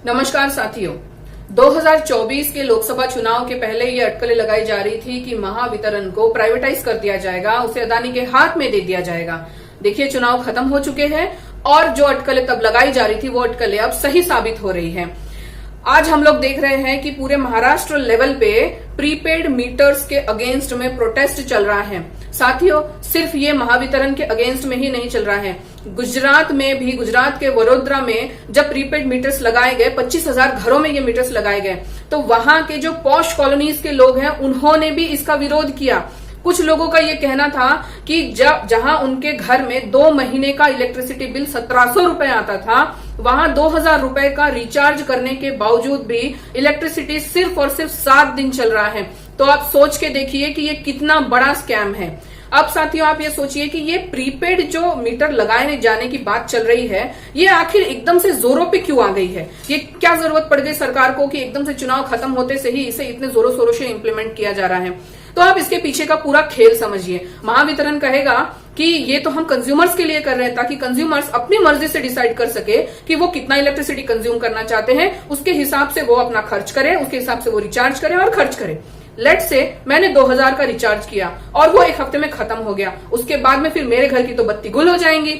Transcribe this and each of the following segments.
नमस्कार साथियों। 2024 के लोकसभा चुनाव के पहले ये अटकलें लगाई जा रही थी कि महावितरण को प्राइवेटाइज कर दिया जाएगा, उसे अदानी के हाथ में दे दिया जाएगा। देखिए, चुनाव खत्म हो चुके हैं और जो अटकलें तब लगाई जा रही थी वो अटकलें अब सही साबित हो रही हैं। आज हम लोग देख रहे हैं कि पूरे महाराष्ट्र लेवल पे प्रीपेड मीटर्स के अगेंस्ट में प्रोटेस्ट चल रहा है। साथियों, सिर्फ ये महावितरण के अगेंस्ट में ही नहीं चल रहा है, गुजरात में भी, गुजरात के वडोदरा में जब प्रीपेड मीटर्स लगाए गए, 25,000 घरों में ये मीटर्स लगाए गए, तो वहां के जो पॉश कॉलोनीज के लोग हैं उन्होंने भी इसका विरोध किया। कुछ लोगों का ये कहना था कि जहां उनके घर में 2 महीने का इलेक्ट्रिसिटी बिल 1700 रुपए आता था, वहां 2000 रुपए का रिचार्ज करने के बावजूद भी इलेक्ट्रिसिटी सिर्फ और सिर्फ 7 दिन चल रहा है। तो आप सोच के देखिए कि ये कितना बड़ा स्कैम है। अब साथियों, आप ये सोचिए कि ये प्रीपेड जो मीटर लगाए जाने की बात चल रही है, ये आखिर एकदम से जोरों पे क्यों आ गई है? ये क्या जरूरत पड़ गई सरकार को कि एकदम से चुनाव खत्म होते से ही इसे इतने जोरों शोरों से इंप्लीमेंट किया जा रहा है? तो आप इसके पीछे का पूरा खेल समझिए। महावितरण कहेगा कि ये तो हम कंज्यूमर्स के लिए कर रहे हैं ताकि कंज्यूमर्स अपनी मर्जी से डिसाइड कर सके कि वो कितना इलेक्ट्रिसिटी कंज्यूम करना चाहते हैं, उसके हिसाब से वो अपना खर्च करें, उसके हिसाब से वो रिचार्ज करें और खर्च करें। लेट से मैंने 2000 का रिचार्ज किया और वो 1 हफ्ते में खत्म हो गया, उसके बाद में फिर मेरे घर की तो बत्ती गुल हो जाएंगी,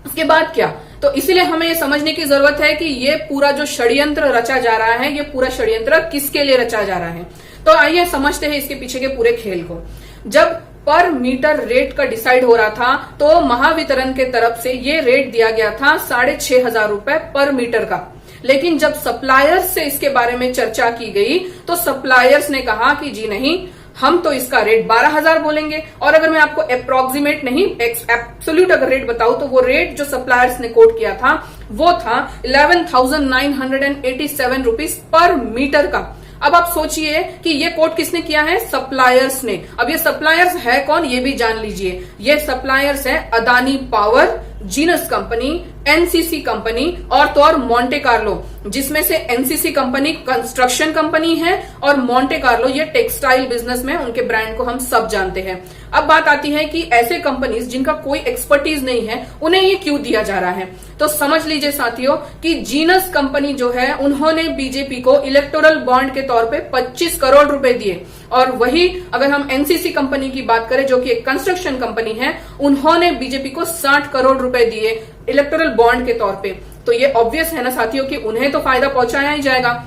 उसके बाद क्या? तो इसीलिए हमें ये समझने की जरूरत है कि ये पूरा जो षड्यंत्र रचा जा रहा है, ये पूरा षड्यंत्र किसके लिए रचा जा रहा है। तो आइए समझते हैं इसके पीछे के पूरे खेल को। जब पर मीटर रेट का डिसाइड हो रहा था तो महावितरण के तरफ से ये रेट दिया गया था 6,500 रुपए पर मीटर का। लेकिन जब सप्लायर्स से इसके बारे में चर्चा की गई तो सप्लायर्स ने कहा कि जी नहीं, हम तो इसका रेट 12,000 बोलेंगे। और अगर मैं आपको अप्रोक्सीमेट नहीं, एब्सोल्यूट अगर रेट बताऊं तो वो रेट जो सप्लायर्स ने कोट किया था वो था 11,987 रुपीज पर मीटर का। अब आप सोचिए कि ये कोट किसने किया है? सप्लायर्स ने। अब ये सप्लायर्स है कौन, ये भी जान लीजिए। ये सप्लायर्स है Adani power, genus company, NCC company और तो और मोंटे कार्लो, जिसमें से एनसीसी कंपनी कंस्ट्रक्शन कंपनी है और मोंटे कार्लो ये टेक्सटाइल बिजनेस में, उनके ब्रांड को हम सब जानते हैं। अब बात आती है कि ऐसे कंपनीज जिनका कोई एक्सपर्टीज नहीं है, उन्हें ये क्यों दिया जा रहा है? तो समझ लीजिए साथियों कि जीनस कंपनी जो है उन्होंने बीजेपी को इलेक्टोरल बॉन्ड के तौर पे 25 करोड़ रुपए दिए। और वही अगर हम एनसीसी कंपनी की बात करें जो कि एक कंस्ट्रक्शन कंपनी है, उन्होंने बीजेपी को 60 करोड़ रुपए दिए इलेक्टोरल बॉन्ड के तौर पे। तो ये ऑब्वियस है ना साथियों कि उन्हें तो फायदा पहुंचाया ही जाएगा,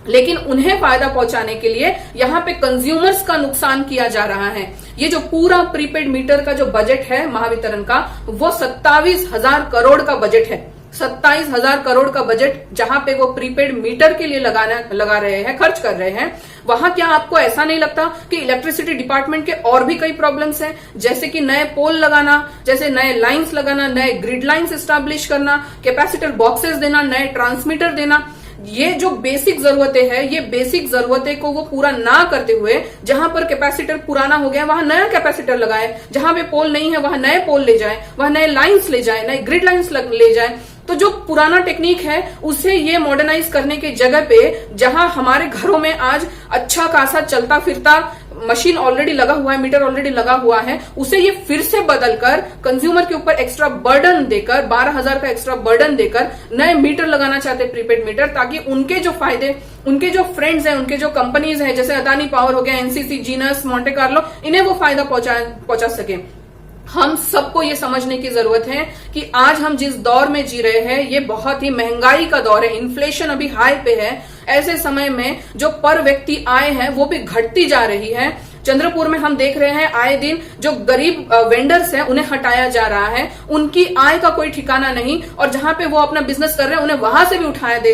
लेकिन उन्हें फायदा पहुंचाने के लिए यहाँ पे कंज्यूमर्स का नुकसान किया जा रहा है। ये जो पूरा प्रीपेड मीटर का जो बजट है महावितरण का, वो 27,000 करोड़ का बजट है। 27,000 करोड़ का बजट जहां पे वो प्रीपेड मीटर के लिए लगा रहे हैं, खर्च कर रहे हैं। वहां क्या आपको ऐसा नहीं लगता कि इलेक्ट्रिसिटी डिपार्टमेंट के और भी कई प्रॉब्लम्स हैं, जैसे कि नए पोल लगाना, जैसे नए लाइंस लगाना, नए ग्रिड लाइंस एस्टैब्लिश करना, कैपेसिटर बॉक्सेस देना, नए ट्रांसमीटर देना। ये जो बेसिक जरूरतें हैं, ये बेसिक जरूरतें को वो पूरा ना करते हुए, जहां पर कैपेसिटर पुराना हो गया वहां नया कैपेसिटर लगाए, जहां पे पोल नहीं है वहां नए पोल ले जाए, वहां नए लाइंस ले जाए, नए ग्रिड लाइंस ले जाए। तो जो पुराना टेक्निक है उसे ये मॉडर्नाइज करने की जगह पे, जहां हमारे घरों में आज अच्छा खासा चलता फिरता मशीन ऑलरेडी लगा हुआ है, मीटर ऑलरेडी लगा हुआ है, उसे ये फिर से बदलकर कंज्यूमर के ऊपर एक्स्ट्रा बर्डन देकर, 12,000 का एक्स्ट्रा बर्डन देकर नए मीटर लगाना चाहते हैं, प्रीपेड मीटर, ताकि उनके जो फायदे, उनके जो फ्रेंड्स हैं, उनके जो कंपनीज हैं, जैसे अदानी पावर हो गया, एनसीसी, जीनस, मोंटे कार्लो, इन्हें वो फायदा पहुंचा सके। हम सबको ये समझने की जरूरत है कि आज हम जिस दौर में जी रहे हैं, ये बहुत ही महंगाई का दौर है, इन्फ्लेशन अभी हाई पे है। ऐसे समय में जो पर व्यक्ति आय है वो भी घटती जा रही है। चंद्रपुर में हम देख रहे हैं आए दिन जो गरीब वेंडर्स हैं उन्हें हटाया जा रहा है, उनकी आय का कोई ठिकाना नहीं, और जहां पे वो अपना बिजनेस कर रहे हैं उन्हें वहां से भी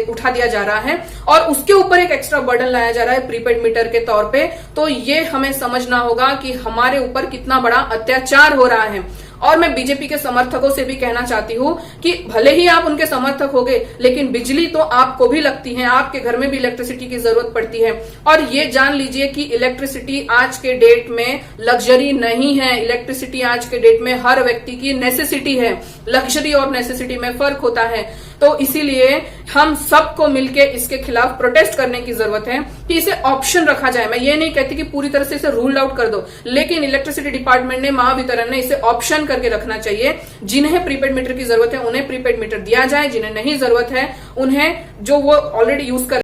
उठा दिया जा रहा है और उसके ऊपर एक एक्स्ट्रा बर्डन लाया जा रहा है प्रीपेड मीटर के तौर पे। तो ये हमें समझना होगा कि हमारे ऊपर कितना बड़ा अत्याचार हो रहा है। और मैं बीजेपी के समर्थकों से भी कहना चाहती हूं कि भले ही आप उनके समर्थक होंगे, लेकिन बिजली तो आपको भी लगती है, आपके घर में भी इलेक्ट्रिसिटी की जरूरत पड़ती है। और ये जान लीजिए कि इलेक्ट्रिसिटी आज के डेट में लग्जरी नहीं है, इलेक्ट्रिसिटी आज के डेट में हर व्यक्ति की नेसेसिटी है। लग्जरी और नेसेसिटी में फर्क होता है। तो इसीलिए हम सबको मिलके इसके खिलाफ प्रोटेस्ट करने की जरूरत है कि इसे ऑप्शन रखा जाए। मैं ये नहीं कहती कि पूरी तरह से इसे रूल आउट कर दो, लेकिन इलेक्ट्रिसिटी डिपार्टमेंट ने, महावितरण ने इसे ऑप्शन करके रखना चाहिए। जिन्हें प्रीपेड मीटर की जरूरत है उन्हें प्रीपेड मीटर दिया जाए, जिन्हें नहीं जरूरत है उन्हें जो वो ऑलरेडी यूज कर